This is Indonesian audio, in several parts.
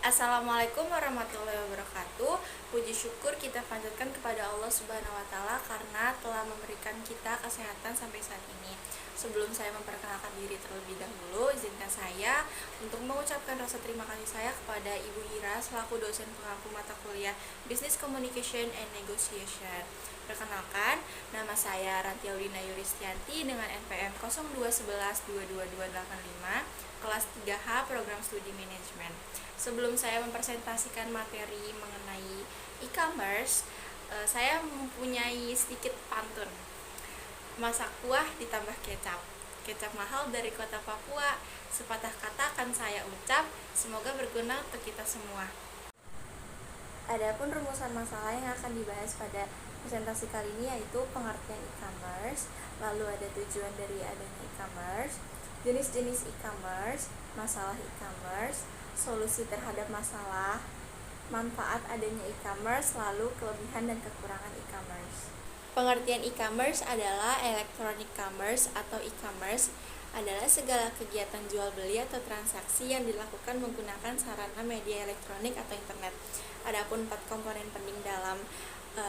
Assalamualaikum warahmatullahi wabarakatuh. Puji syukur kita panjatkan kepada Allah Subhanahu wa taala karena telah memberikan kita kesehatan sampai saat ini. Sebelum saya memperkenalkan diri terlebih dahulu, izinkan saya untuk mengucapkan rasa terima kasih saya kepada Ibu Ira selaku dosen pengampu mata kuliah Business Communication and Negotiation. Perkenalkan, nama saya Rantiaulina Yuristianti dengan NPM 0211222285, kelas 3H Program Studi Manajemen. Sebelum saya mempresentasikan materi mengenai e-commerce, saya mempunyai sedikit pantun. Masak kuah ditambah kecap. Kecap mahal dari kota Papua. Sepatah kata akan saya ucap, semoga berguna untuk kita semua. Adapun rumusan masalah yang akan dibahas pada presentasi kali ini yaitu pengertian e-commerce, lalu ada tujuan dari adanya e-commerce, jenis-jenis e-commerce, masalah e-commerce, solusi terhadap masalah, manfaat adanya e-commerce, lalu kelebihan dan kekurangan e-commerce. Pengertian e-commerce adalah electronic commerce atau e-commerce adalah segala kegiatan jual beli atau transaksi yang dilakukan menggunakan sarana media elektronik atau internet. Adapun 4 komponen penting dalam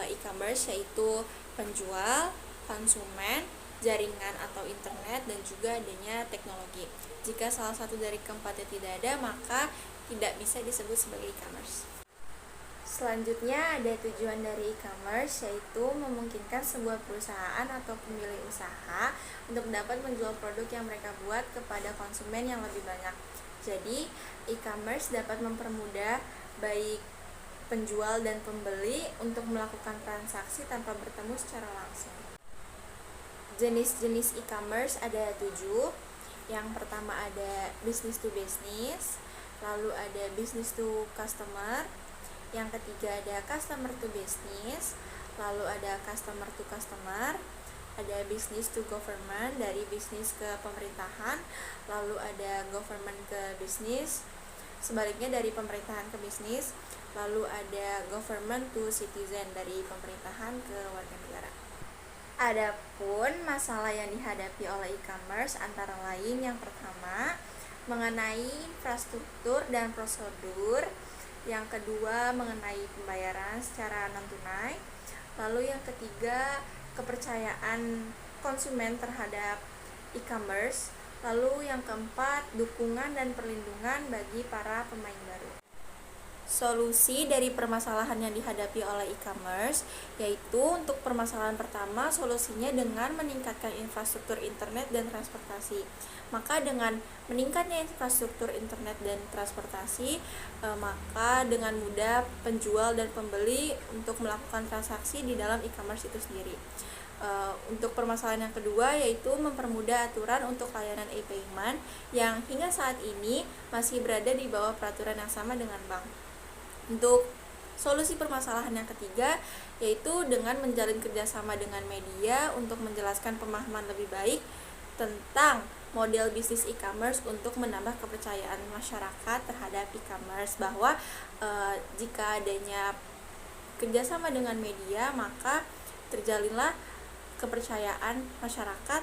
e-commerce yaitu penjual, konsumen, jaringan atau internet, dan juga adanya teknologi. Jika salah satu dari keempatnya tidak ada, maka tidak bisa disebut sebagai e-commerce. Selanjutnya ada tujuan dari e-commerce, yaitu memungkinkan sebuah perusahaan atau pemilik usaha untuk dapat menjual produk yang mereka buat kepada konsumen yang lebih banyak. Jadi, e-commerce dapat mempermudah baik penjual dan pembeli untuk melakukan transaksi tanpa bertemu secara langsung. Jenis-jenis e-commerce ada 7. Yang pertama ada business to business, lalu ada business to customer, yang ketiga ada customer to business, lalu ada customer to customer, ada business to government, dari bisnis ke pemerintahan, lalu ada government ke bisnis, sebaliknya dari pemerintahan ke bisnis, lalu ada government to citizen, dari pemerintahan ke warga negara. Adapun masalah yang dihadapi oleh e-commerce antara lain yang pertama mengenai infrastruktur dan prosedur, yang kedua mengenai pembayaran secara non tunai, lalu yang ketiga kepercayaan konsumen terhadap e-commerce, lalu yang keempat dukungan dan perlindungan bagi para pemain baru. Solusi dari permasalahan yang dihadapi oleh e-commerce yaitu untuk permasalahan pertama, solusinya dengan meningkatkan infrastruktur internet dan transportasi. Maka dengan meningkatnya infrastruktur internet dan transportasi, maka dengan mudah penjual dan pembeli untuk melakukan transaksi di dalam e-commerce itu sendiri. Untuk permasalahan yang kedua yaitu mempermudah aturan untuk layanan e-payment yang hingga saat ini masih berada di bawah peraturan yang sama dengan bank. Untuk solusi permasalahan yang ketiga yaitu dengan menjalin kerjasama dengan media untuk menjelaskan pemahaman lebih baik tentang model bisnis e-commerce untuk menambah kepercayaan masyarakat terhadap e-commerce, bahwa jika adanya kerjasama dengan media maka terjalinlah kepercayaan masyarakat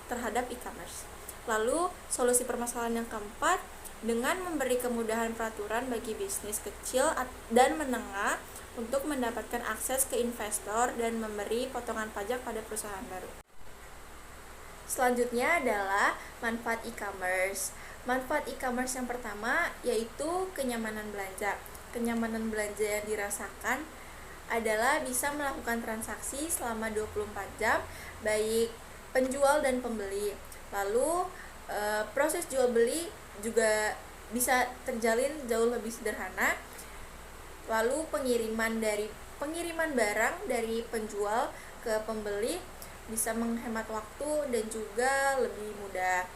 terhadap e-commerce. Lalu solusi permasalahan yang keempat dengan memberi kemudahan peraturan bagi bisnis kecil dan menengah untuk mendapatkan akses ke investor dan memberi potongan pajak pada perusahaan baru. Selanjutnya adalah manfaat e-commerce. Manfaat e-commerce yang pertama yaitu kenyamanan belanja. Kenyamanan belanja yang dirasakan adalah bisa melakukan transaksi selama 24 jam baik penjual dan pembeli. Lalu proses jual beli juga bisa terjalin jauh lebih sederhana. Lalu pengiriman barang dari penjual ke pembeli bisa menghemat waktu dan juga lebih mudah.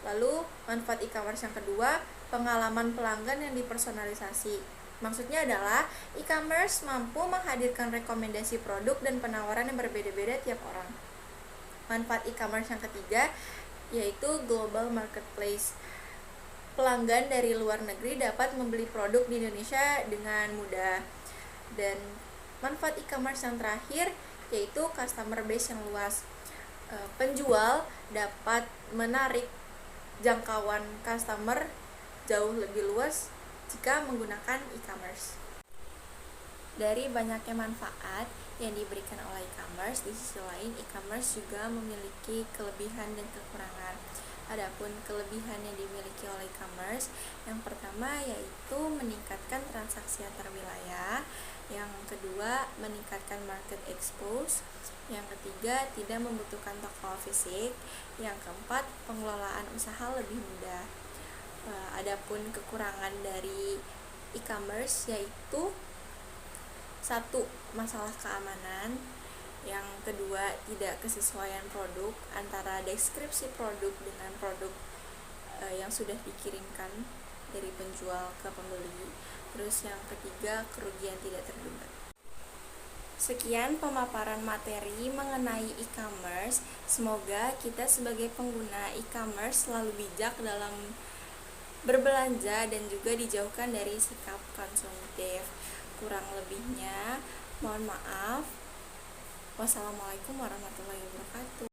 Lalu manfaat e-commerce yang kedua, pengalaman pelanggan yang dipersonalisasi. Maksudnya adalah e-commerce mampu menghadirkan rekomendasi produk dan penawaran yang berbeda-beda tiap orang. Manfaat e-commerce yang ketiga yaitu global marketplace. Pelanggan dari luar negeri dapat membeli produk di Indonesia dengan mudah. Dan manfaat e-commerce yang terakhir yaitu customer base yang luas. Penjual dapat menarik jangkauan customer jauh lebih luas jika menggunakan e-commerce. Dari banyaknya manfaat yang diberikan oleh e-commerce, di sisi lain e-commerce juga memiliki kelebihan dan kekurangan. Adapun kelebihan yang dimiliki oleh e-commerce, yang pertama yaitu meningkatkan transaksi antar wilayah, yang kedua meningkatkan market expose, yang ketiga tidak membutuhkan toko fisik, yang keempat pengelolaan usaha lebih mudah. Adapun kekurangan dari e-commerce yaitu satu, masalah keamanan. Yang kedua, tidak kesesuaian produk antara deskripsi produk dengan produk yang sudah dikirimkan dari penjual ke pembeli. Terus yang ketiga, kerugian tidak terduga. Sekian pemaparan materi mengenai e-commerce. Semoga kita sebagai pengguna e-commerce selalu bijak dalam berbelanja dan juga dijauhkan dari sikap konsumtif. Kurang lebihnya mohon maaf. Wassalamualaikum warahmatullahi wabarakatuh.